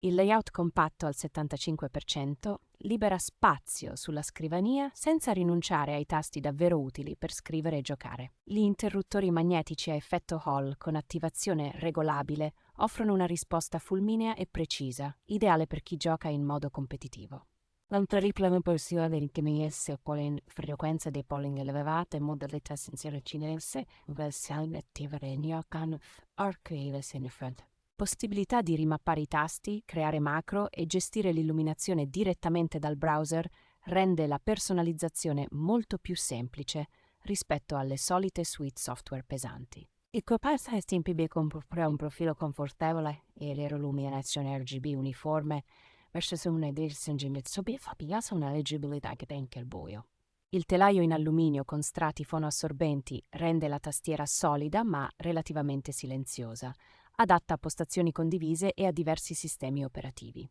Il layout compatto al 75% libera spazio sulla scrivania senza rinunciare ai tasti davvero utili per scrivere e giocare. Gli interruttori magnetici a effetto Hall con attivazione regolabile offrono una risposta fulminea e precisa, ideale per chi gioca in modo competitivo. La tripla impressione del KMS con frequenza dei polling elevata e modalità sensiero cinese, versione attiva con archive Sinifred. Possibilità di rimappare i tasti, creare macro e gestire l'illuminazione direttamente dal browser rende la personalizzazione molto più semplice rispetto alle solite suite software pesanti. Il Copilot è STMPB con un profilo confortevole e l'illuminazione RGB uniforme versus un'edizione Mitsubishi una leggibilità che anche il buio. Il telaio in alluminio con strati fonoassorbenti rende la tastiera solida ma relativamente silenziosa, adatta a postazioni condivise e a diversi sistemi operativi.